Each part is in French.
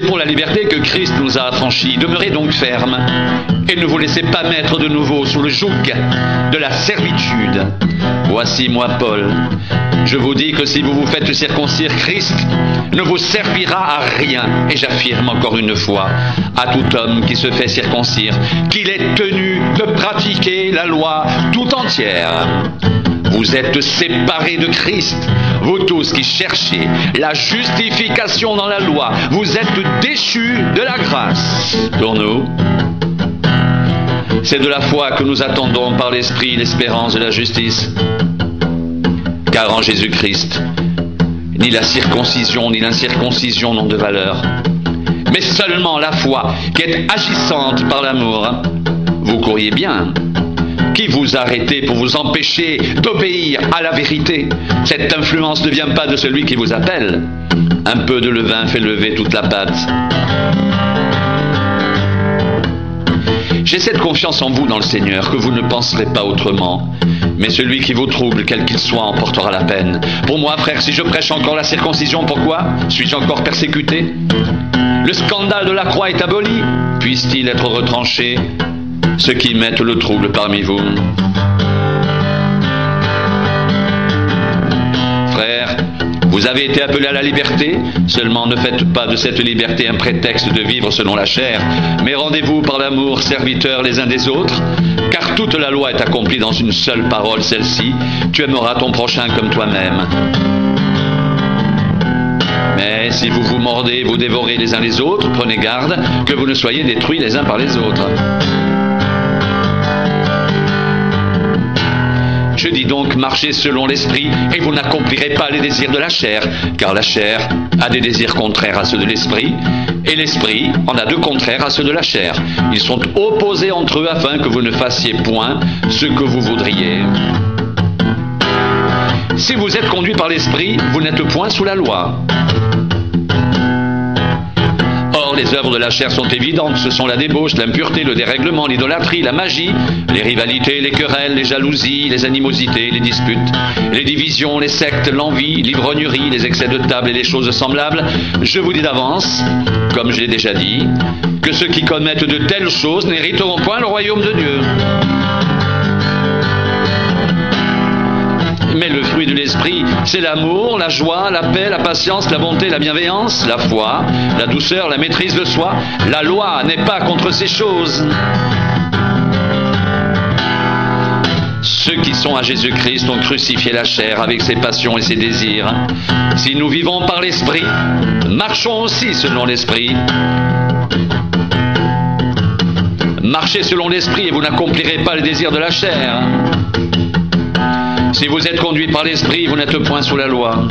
C'est pour la liberté que Christ nous a affranchis. Demeurez donc fermes et ne vous laissez pas mettre de nouveau sous le joug de la servitude. Voici moi, Paul. Je vous dis que si vous vous faites circoncire, Christ ne vous servira à rien. Et j'affirme encore une fois à tout homme qui se fait circoncire qu'il est tenu de pratiquer la loi tout entière. Vous êtes séparés de Christ, vous tous qui cherchez la justification dans la loi. Vous êtes déchus de la grâce. Pour nous, c'est de la foi que nous attendons par l'Esprit l'espérance de la justice. Car en Jésus-Christ, ni la circoncision ni l'incirconcision n'ont de valeur, mais seulement la foi qui est agissante par l'amour. Vous courriez bien. Qui vous a arrêté pour vous empêcher d'obéir à la vérité? Cette influence ne vient pas de celui qui vous appelle. Un peu de levain fait lever toute la pâte. J'ai cette confiance en vous dans le Seigneur que vous ne penserez pas autrement. Mais celui qui vous trouble, quel qu'il soit, en portera la peine. Pour moi, frère, si je prêche encore la circoncision, pourquoi suis-je encore persécuté? Le scandale de la croix est aboli. Puisse-t-il être retranché? Ceux qui mettent le trouble parmi vous. Frères, vous avez été appelés à la liberté, seulement ne faites pas de cette liberté un prétexte de vivre selon la chair, mais rendez-vous par l'amour serviteurs les uns des autres, car toute la loi est accomplie dans une seule parole, celle-ci, tu aimeras ton prochain comme toi-même. Mais si vous vous mordez, vous dévorez les uns les autres, prenez garde que vous ne soyez détruits les uns par les autres. Je dis donc, marchez selon l'esprit et vous n'accomplirez pas les désirs de la chair, car la chair a des désirs contraires à ceux de l'esprit, et l'esprit en a deux contraires à ceux de la chair. Ils sont opposés entre eux afin que vous ne fassiez point ce que vous voudriez. Si vous êtes conduit par l'esprit, vous n'êtes point sous la loi. Or, les œuvres de la chair sont évidentes, ce sont la débauche, l'impureté, le dérèglement, l'idolâtrie, la magie, les rivalités, les querelles, les jalousies, les animosités, les disputes, les divisions, les sectes, l'envie, l'ivrognerie, les excès de table et les choses semblables. Je vous dis d'avance, comme je l'ai déjà dit, que ceux qui commettent de telles choses n'hériteront point le royaume de Dieu. Mais le fruit de l'esprit, c'est l'amour, la joie, la paix, la patience, la bonté, la bienveillance, la foi, la douceur, la maîtrise de soi. La loi n'est pas contre ces choses. Ceux qui sont à Jésus-Christ ont crucifié la chair avec ses passions et ses désirs. Si nous vivons par l'esprit, marchons aussi selon l'esprit. Marchez selon l'esprit et vous n'accomplirez pas les désirs de la chair. Si vous êtes conduits par l'esprit, vous n'êtes point sous la loi.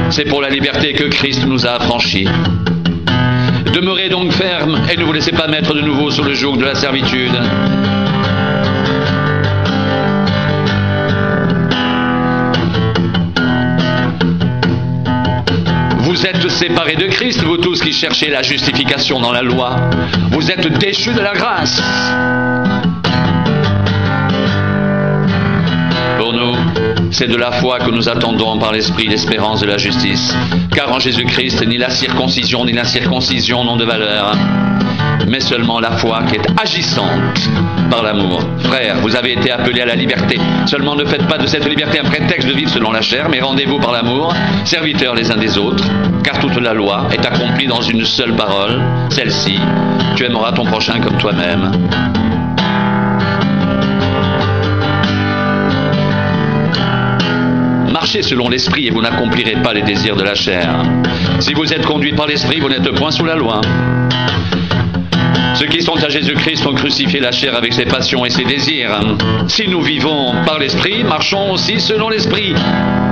C'est pour la liberté que Christ nous a affranchis. Demeurez donc fermes et ne vous laissez pas mettre de nouveau sous le joug de la servitude. Vous êtes séparés de Christ, vous tous qui cherchez la justification dans la loi. Vous êtes déchus de la grâce. Pour nous, c'est de la foi que nous attendons par l'Esprit l'espérance de la justice. Car en Jésus-Christ, ni la circoncision ni l'incirconcision n'ont de valeur, mais seulement la foi qui est agissante par l'amour. Frères, vous avez été appelés à la liberté. Seulement ne faites pas de cette liberté un prétexte de vivre selon la chair, mais rendez-vous par l'amour, serviteurs les uns des autres, car toute la loi est accomplie dans une seule parole, celle-ci, tu aimeras ton prochain comme toi-même. Marchez selon l'esprit et vous n'accomplirez pas les désirs de la chair. Si vous êtes conduits par l'esprit, vous n'êtes point sous la loi. Ceux qui sont à Jésus-Christ ont crucifié la chair avec ses passions et ses désirs. Si nous vivons par l'esprit, marchons aussi selon l'esprit.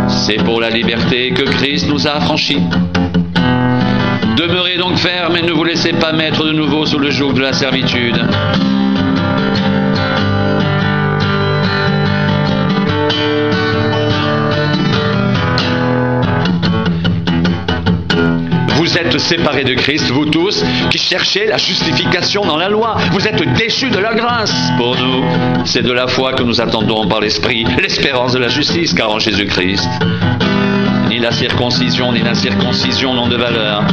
C'est pour la liberté que Christ nous a affranchis. Demeurez donc fermes et ne vous laissez pas mettre de nouveau sous le joug de la servitude. Vous êtes séparés de Christ, vous tous, qui cherchez la justification dans la loi. Vous êtes déchus de la grâce. Pour nous, c'est de la foi que nous attendons par l'Esprit, l'espérance de la justice, car en Jésus-Christ, Ni la circoncision ni l'incirconcision n'ont de valeur,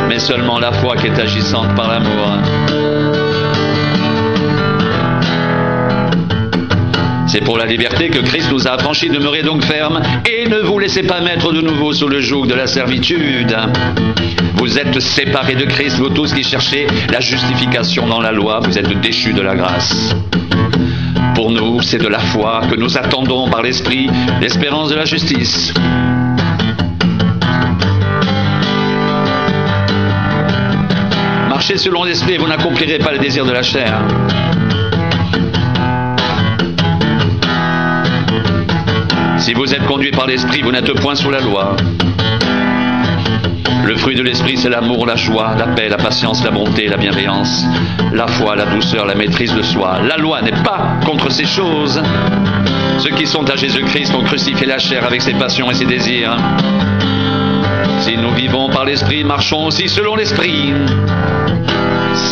mais seulement la foi qui est agissante par l'amour. C'est pour la liberté que Christ nous a affranchis. Demeurez donc fermes et ne vous laissez pas mettre de nouveau sous le joug de la servitude. Vous êtes séparés de Christ, vous tous qui cherchez la justification dans la loi, vous êtes déchus de la grâce. Pour nous, c'est de la foi que nous attendons par l'Esprit l'espérance de la justice. Marchez selon l'Esprit et vous n'accomplirez pas les désirs de la chair. Si vous êtes conduit par l'Esprit, vous n'êtes point sous la loi. Le fruit de l'Esprit, c'est l'amour, la joie, la paix, la patience, la bonté, la bienveillance, la foi, la douceur, la maîtrise de soi. La loi n'est pas contre ces choses. Ceux qui sont à Jésus-Christ ont crucifié la chair avec ses passions et ses désirs. Si nous vivons par l'Esprit, marchons aussi selon l'Esprit.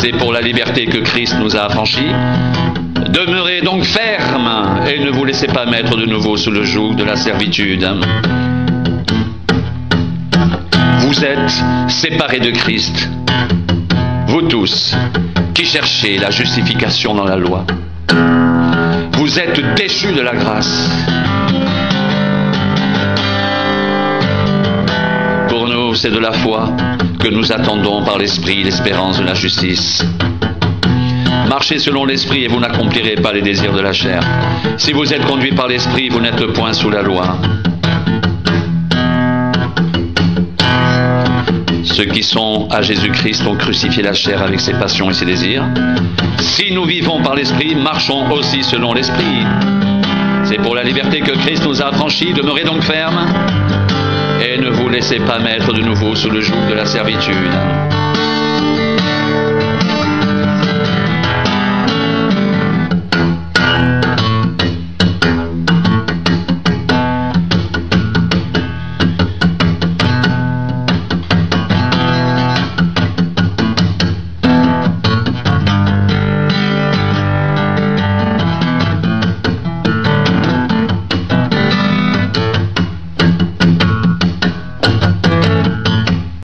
C'est pour la liberté que Christ nous a affranchis. Demeurez donc fermes et ne vous laissez pas mettre de nouveau sous le joug de la servitude. Vous êtes séparés de Christ, vous tous qui cherchez la justification dans la loi. Vous êtes déchus de la grâce. Pour nous, c'est de la foi que nous attendons par l'Esprit l'espérance de la justice. Marchez selon l'Esprit et vous n'accomplirez pas les désirs de la chair. Si vous êtes conduits par l'Esprit, vous n'êtes point sous la loi. Ceux qui sont à Jésus-Christ ont crucifié la chair avec ses passions et ses désirs. Si nous vivons par l'Esprit, marchons aussi selon l'Esprit. C'est pour la liberté que Christ nous a affranchis. Demeurez donc fermes et ne vous laissez pas mettre de nouveau sous le joug de la servitude.